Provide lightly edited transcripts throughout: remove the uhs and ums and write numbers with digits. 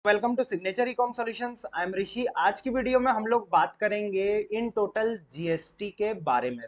Welcome to signature ecom solutions. I am Rishi. आज की video में हम लोग बात करेंगे इन टोटल जीएसटी के बारे में।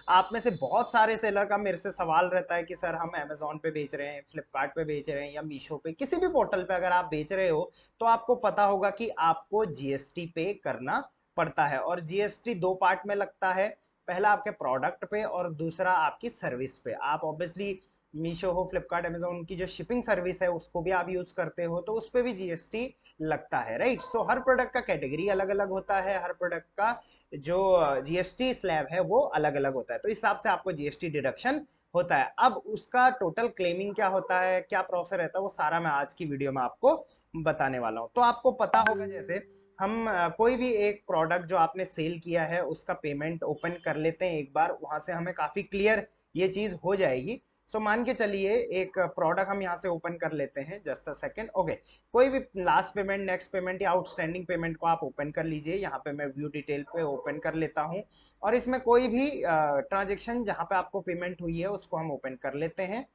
आप में से बहुत सारे सेलर का मेरे से सवाल रहता है कि सर हम अमेजोन पे बेच रहे हैं, फ्लिपकार्ट पे बेच रहे हैं या मीशो पे, किसी भी पोर्टल पे अगर आप बेच रहे हो तो आपको पता होगा कि आपको जीएसटी पे करना पड़ता है। और जीएसटी दो पार्ट में लगता है, पहला आपके प्रोडक्ट पे और दूसरा आपकी सर्विस पे। आप ऑब्वियसली मीशो हो, फ्लिपकार्ट, अमेजोन की जो शिपिंग सर्विस है उसको भी आप यूज करते हो तो उस पर भी जीएसटी लगता है, राइट। हर प्रोडक्ट का कैटेगरी अलग अलग होता है, हर प्रोडक्ट का जो जीएसटी स्लैब है वो अलग अलग होता है, तो इस हिसाब से आपको जीएसटी डिडक्शन होता है। अब उसका टोटल क्लेमिंग क्या होता है, क्या प्रोसेस रहता है, वो सारा मैं आज की वीडियो में आपको बताने वाला हूँ। तो आपको पता होगा, जैसे हम कोई भी एक प्रोडक्ट जो आपने सेल किया है उसका पेमेंट ओपन कर लेते हैं एक बार, वहां से हमें काफी क्लियर ये चीज हो जाएगी। मान के चलिए एक प्रोडक्ट हम यहाँ से ओपन कर लेते हैं, जस्ट अ सेकेंड। ओके, कोई भी लास्ट पेमेंट, नेक्स्ट पेमेंट या आउटस्टैंडिंग पेमेंट को आप ओपन कर लीजिए। यहाँ पे मैं व्यू डिटेल पे ओपन कर लेता हूँ और इसमें कोई भी ट्रांजेक्शन जहाँ पे आपको पेमेंट हुई है उसको हम ओपन कर लेते हैं।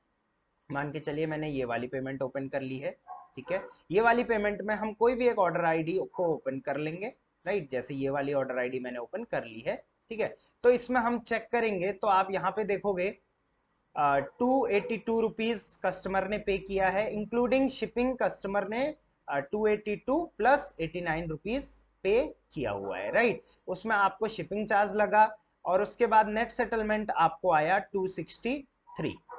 मान के चलिए मैंने ये वाली पेमेंट ओपन कर ली है, ठीक है। ये वाली पेमेंट में हम कोई भी एक ऑर्डर आईडी को ओपन कर लेंगे, राइट। जैसे ये वाली ऑर्डर आईडी मैंने ओपन कर ली है, ठीक है। तो इसमें हम चेक करेंगे तो आप यहाँ पे देखोगे 282 रुपीज कस्टमर ने पे किया है, इंक्लूडिंग शिपिंग कस्टमर ने 282 प्लस 89 रुपीज पे किया हुआ है, राइट। उसमें आपको शिपिंग चार्ज लगा और उसके बाद नेट सेटलमेंट आपको आया 263,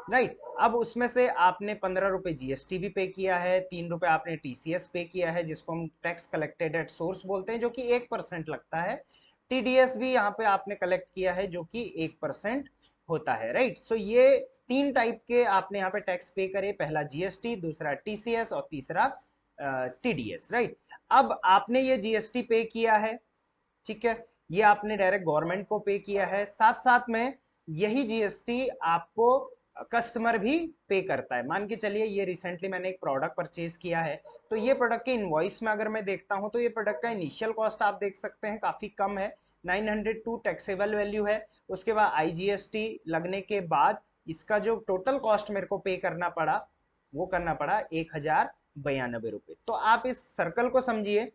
राइट। अब उसमें से आपने 15 रुपए जीएसटी भी पे किया है, 3 रुपए आपने टीसीएस पे किया है जिसको हम टैक्स कलेक्टेड एट सोर्स बोलते हैं, जो कि 1% लगता है। टीडीएस भी यहाँ पे आपने कलेक्ट किया है जो कि 1% होता है, राइट। ये तीन टाइप के आपने यहाँ पे टैक्स पे करे, पहला जीएसटी, दूसरा टीसीएस और तीसरा टीडीएस, राइट। अब आपने ये जीएसटी पे किया है, ठीक है, ये आपने डायरेक्ट गवर्नमेंट को पे किया है। साथ साथ में यही जीएसटी आपको कस्टमर भी पे करता है। मान के चलिए ये रिसेंटली मैंने एक प्रोडक्ट परचेज किया है, तो ये प्रोडक्ट के इनवॉइस में अगर मैं देखता हूं तो ये प्रोडक्ट का इनिशियल कॉस्ट आप देख सकते हैं काफी कम है, 902 टैक्सेबल वैल्यू है। उसके बाद आईजीएसटी लगने के बाद इसका जो टोटल कॉस्ट मेरे को पे करना पड़ा वो करना पड़ा 1092 रुपए। तो आप इस सर्कल को समझिए,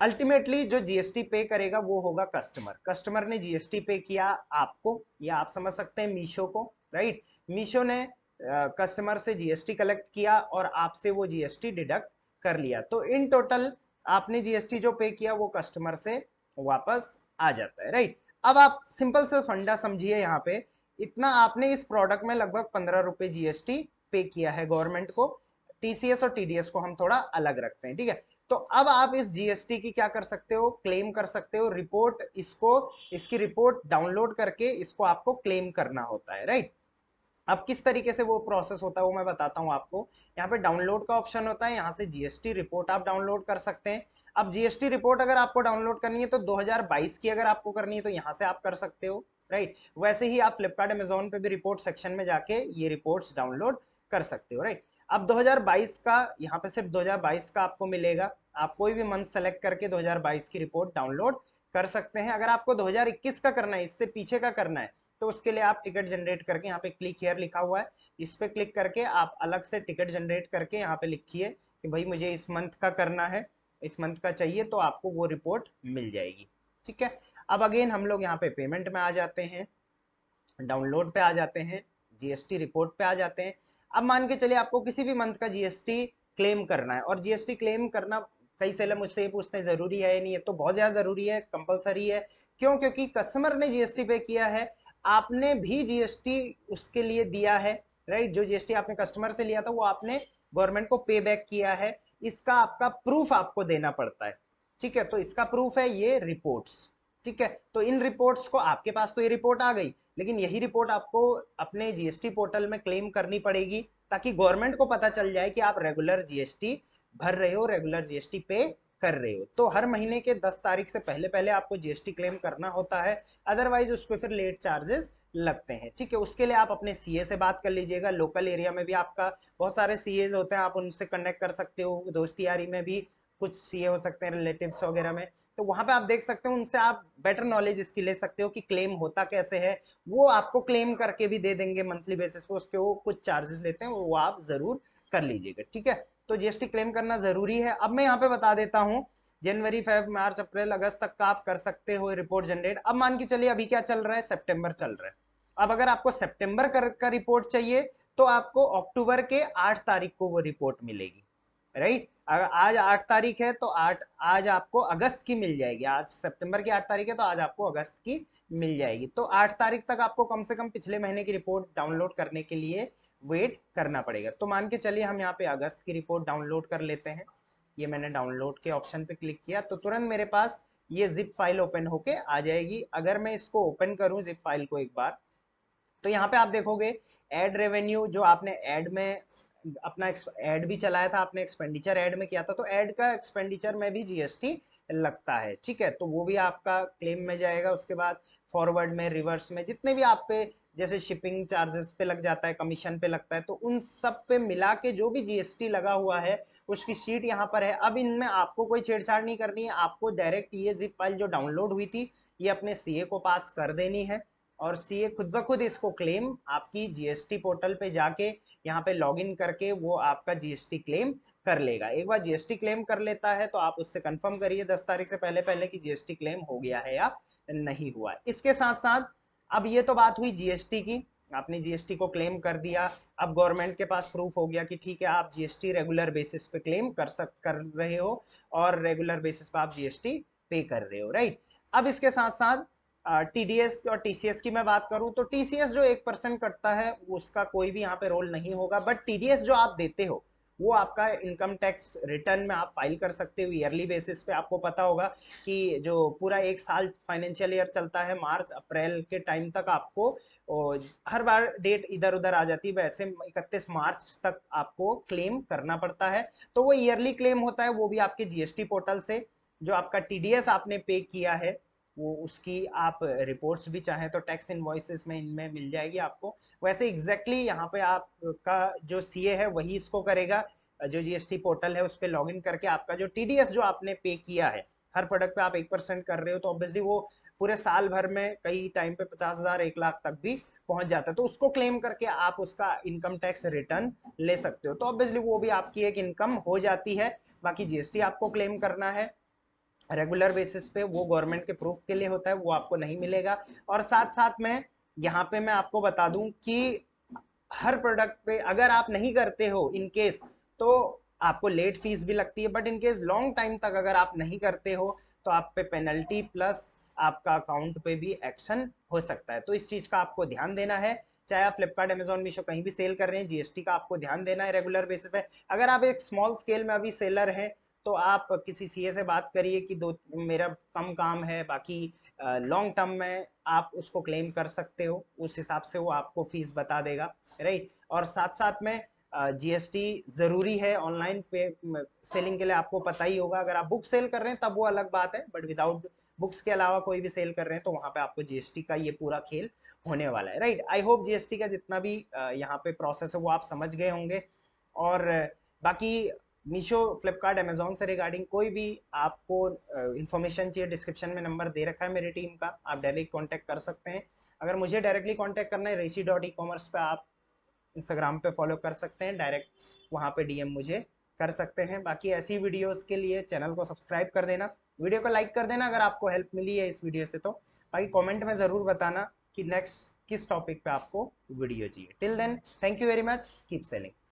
अल्टीमेटली जो जीएसटी पे करेगा वो होगा कस्टमर। कस्टमर ने जीएसटी पे किया आपको, या आप समझ सकते हैं मीशो को, राइट। मीशो ने कस्टमर से जीएसटी कलेक्ट किया और आपसे वो जीएसटी डिडक्ट कर लिया। तो इन टोटल आपने जीएसटी जो पे किया वो कस्टमर से वापस आ जाता है, राइट। अब आप सिंपल से फंडा समझिए, यहाँ पे इतना आपने इस प्रोडक्ट में लगभग 15 रुपए जीएसटी पे किया है गवर्नमेंट को। टीसीएस और टीडीएस को हम थोड़ा अलग रखते हैं, ठीक है। तो अब आप इस जीएसटी की क्या कर सकते हो, क्लेम कर सकते हो। रिपोर्ट, इसको, इसकी रिपोर्ट डाउनलोड करके इसको आपको क्लेम करना होता है, राइट। अब किस तरीके से वो प्रोसेस होता है वो मैं बताता हूं आपको। यहाँ पे डाउनलोड का ऑप्शन होता है, यहाँ से जीएसटी रिपोर्ट आप डाउनलोड कर सकते हैं। अब जीएसटी रिपोर्ट अगर आपको डाउनलोड करनी है तो 2022 की अगर आपको करनी है तो यहाँ से आप कर सकते हो, राइट। वैसे ही आप फ्लिपकार्ट, अमेजोन पे भी रिपोर्ट सेक्शन में जाके ये रिपोर्ट्स डाउनलोड कर सकते हो, राइट। अब 2022 का यहाँ पे सिर्फ 2022 का आपको मिलेगा। आप कोई भी मंथ सेलेक्ट करके 2022 की रिपोर्ट डाउनलोड कर सकते हैं। अगर आपको 2021 का करना है, इससे पीछे का करना है, तो उसके लिए आप टिकट जनरेट करके, यहाँ पे क्लिक हियर लिखा हुआ है, इस पे क्लिक करके आप अलग से टिकट जनरेट करके यहाँ पे लिखिए कि भाई मुझे इस मंथ का करना है, इस मंथ का चाहिए, तो आपको वो रिपोर्ट मिल जाएगी, ठीक है। अब अगेन हम लोग यहाँ पे पेमेंट में आ जाते हैं, डाउनलोड पे आ जाते हैं, जीएसटी रिपोर्ट पे आ जाते हैं। अब मान के चलिए आपको किसी भी मंथ का जीएसटी क्लेम करना है, और जीएसटी क्लेम करना कई सेलर मुझसे ये पूछते हैं जरूरी है या नहीं है, तो बहुत ज्यादा जरूरी है, कंपलसरी है। क्यों? क्योंकि कस्टमर ने जीएसटी पे किया है, आपने भी जीएसटी उसके लिए दिया है, राइट। जो जीएसटी आपने कस्टमर से लिया था वो आपने गवर्नमेंट को पे बैक किया है, इसका आपका प्रूफ आपको देना पड़ता है, ठीक है। तो इसका प्रूफ है ये रिपोर्ट्स, ठीक है। तो इन रिपोर्ट्स को, आपके पास तो ये रिपोर्ट आ गई, लेकिन यही रिपोर्ट आपको अपने जीएसटी पोर्टल में क्लेम करनी पड़ेगी, ताकि गवर्नमेंट को पता चल जाए कि आप रेगुलर जीएसटी भर रहे हो, रेगुलर जीएसटी पे कर रहे हो। तो हर महीने के 10 तारीख से पहले पहले आपको जीएसटी क्लेम करना होता है, अदरवाइज उस पर फिर लेट चार्जेस लगते हैं, ठीक है। उसके लिए आप अपने सीए से बात कर लीजिएगा। लोकल एरिया में भी आपका बहुत सारे सीए होते हैं, आप उनसे कनेक्ट कर सकते हो। दोस्ती यारी में भी कुछ सीए हो सकते हैं, रिलेटिव्स वगैरह में, तो वहां पे आप देख सकते हो, उनसे आप बेटर नॉलेज इसकी ले सकते हो कि क्लेम होता कैसे है। वो आपको क्लेम करके भी दे देंगे मंथली बेसिस पे, उसके वो कुछ चार्जेस लेते हैं, वो आप जरूर कर लीजिएगा, ठीक है। तो जीएसटी क्लेम करना जरूरी है। अब मैं यहाँ पे बता देता हूँ, जनवरी, फेब, मार्च, अप्रैल, अगस्त तक का आप कर सकते हो रिपोर्ट जनरेट। अब मान के चलिए अभी क्या चल रहा है, सितंबर चल रहा है। अब अगर आपको सितंबर का रिपोर्ट चाहिए तो आपको अक्टूबर के 8 तारीख को वो रिपोर्ट मिलेगी, राइट। अगर आज 8 तारीख है तो आज आपको अगस्त की मिल जाएगी। आज सितंबर की 8 तारीख है तो आज आपको अगस्त की मिल जाएगी। तो 8 तारीख तक आपको कम से कम पिछले महीने की रिपोर्ट डाउनलोड करने के लिए वेट करना पड़ेगा। तो मान के चलिए हम यहाँ पे अगस्त की रिपोर्ट डाउनलोड कर लेते हैं। ये मैंने डाउनलोड के ऑप्शन पे क्लिक किया तो तुरंत मेरे पास ये जिप फाइल ओपन होके आ जाएगी। अगर मैं इसको ओपन करूं जिप फाइल को एक बार, तो यहाँ पे आप देखोगे एड रेवेन्यू, जो आपने एड में अपना एड भी चलाया था, आपने एक्सपेंडिचर एड में किया था, तो एड का एक्सपेंडिचर में भी जीएसटी लगता है, ठीक है। तो वो भी आपका क्लेम में जाएगा। उसके बाद फॉरवर्ड में, रिवर्स में, जितने भी आप पे जैसे शिपिंग चार्जेस पे लग जाता है, कमीशन पे लगता है, तो उन सब पे मिला के जो भी जीएसटी लगा हुआ है उसकी शीट यहाँ पर है। अब इनमें आपको कोई छेड़छाड़ नहीं करनी है, आपको डायरेक्ट ये जिप फाइल जो डाउनलोड हुई थी ये अपने सीए को पास कर देनी है, और सीए खुद ब खुद इसको क्लेम आपकी जीएसटी पोर्टल पे जाके यहाँ पे लॉगिन करके वो आपका जीएसटी क्लेम कर लेगा। एक बार जीएसटी क्लेम कर लेता है तो आप उससे कंफर्म करिए 10 तारीख से पहले पहले कि जीएसटी क्लेम हो गया है या नहीं हुआ है। इसके साथ साथ अब ये तो बात हुई जीएसटी की, आपने जीएसटी को क्लेम कर दिया। अब गवर्नमेंट के पास प्रूफ हो गया कि ठीक है आप जीएसटी रेगुलर बेसिस पे क्लेम कर रहे हो और रेगुलर बेसिस पे आप जीएसटी पे कर रहे हो, राइट। अब इसके साथ साथ टीडीएस और टीसीएस की मैं बात करूं तो टीसीएस जो 1% कटता है उसका कोई भी यहाँ पे रोल नहीं होगा, बट टीडीएस जो आप देते हो वो आपका इनकम टैक्स रिटर्न में आप फाइल कर सकते हो ईयरली बेसिस पे। आपको पता होगा कि जो पूरा एक साल फाइनेंशियल ईयर चलता है, मार्च अप्रैल के टाइम तक आपको हर बार डेट इधर उधर आ जाती है, वैसे 31 मार्च तक आपको क्लेम करना पड़ता है। तो वो ईयरली क्लेम होता है, वो भी आपके जीएसटी पोर्टल से। जो आपका टीडीएस आपने पे किया है वो उसकी आप रिपोर्ट्स भी चाहें तो टैक्स इनवॉइसेस में इनमें मिल जाएगी आपको। वैसे एग्जैक्टली यहाँ पे आपका जो सीए है वही इसको करेगा, जो जीएसटी पोर्टल है उस पर लॉग इन करके आपका जो टीडीएस जो आपने पे किया है, हर प्रोडक्ट पे आप 1% कर रहे हो तो ऑब्वियसली वो पूरे साल भर में कई टाइम पे 50,000 1 लाख तक भी पहुंच जाता है, तो उसको क्लेम करके आप उसका इनकम टैक्स रिटर्न ले सकते हो। तो ऑब्वियसली वो भी आपकी एक इनकम हो जाती है। बाकी जीएसटी आपको क्लेम करना है रेगुलर बेसिस पे, वो गवर्नमेंट के प्रूफ के लिए होता है, वो आपको नहीं मिलेगा। और साथ साथ में यहाँ पे मैं आपको बता दूं कि हर प्रोडक्ट पे अगर आप नहीं करते हो इन केस तो आपको लेट फीस भी लगती है, but in case long time तक अगर आप नहीं करते हो तो आप पे पेनल्टी प्लस आपका अकाउंट पे भी एक्शन हो सकता है। तो इस चीज का आपको ध्यान देना है। चाहे आप फ्लिपकार्ट, अमेजॉन, मीशो कहीं भी सेल कर रहे हैं, जीएसटी का आपको ध्यान देना है रेगुलर बेसिस पे। अगर आप एक स्मॉल स्केल में अभी सेलर हैं तो आप किसी सीए से बात करिए कि दो मेरा कम काम है, बाकी लॉन्ग टर्म में आप उसको क्लेम कर सकते हो, उस हिसाब से वो आपको फीस बता देगा, राइट। और साथ साथ में जीएसटी जरूरी है ऑनलाइन पे सेलिंग के लिए, आपको पता ही होगा। अगर आप बुक सेल कर रहे हैं तब वो अलग बात है, बट विदाउट बुक्स के अलावा कोई भी सेल कर रहे हैं तो वहां पे आपको जीएसटी का ये पूरा खेल होने वाला है, राइट। आई होप जीएसटी का जितना भी यहाँ पे प्रोसेस है वो आप समझ गए होंगे। और बाकी मीशो, फ्लिपकार्ट, अमेजोन से रिगार्डिंग कोई भी आपको इन्फॉर्मेशन चाहिए, डिस्क्रिप्शन में नंबर दे रखा है मेरी टीम का, आप डायरेक्ट कांटेक्ट कर सकते हैं। अगर मुझे डायरेक्टली कांटेक्ट करना है rishi.ecommerce पे आप इंस्टाग्राम पे फॉलो कर सकते हैं, डायरेक्ट वहाँ पे डीएम मुझे कर सकते हैं। बाकी ऐसी वीडियोस के लिए चैनल को सब्सक्राइब कर देना, वीडियो को लाइक कर देना अगर आपको हेल्प मिली है इस वीडियो से। तो बाकी कमेंट में ज़रूर बताना कि नेक्स्ट किस टॉपिक पे आपको वीडियो चाहिए। Till then, thank you very much, keep selling.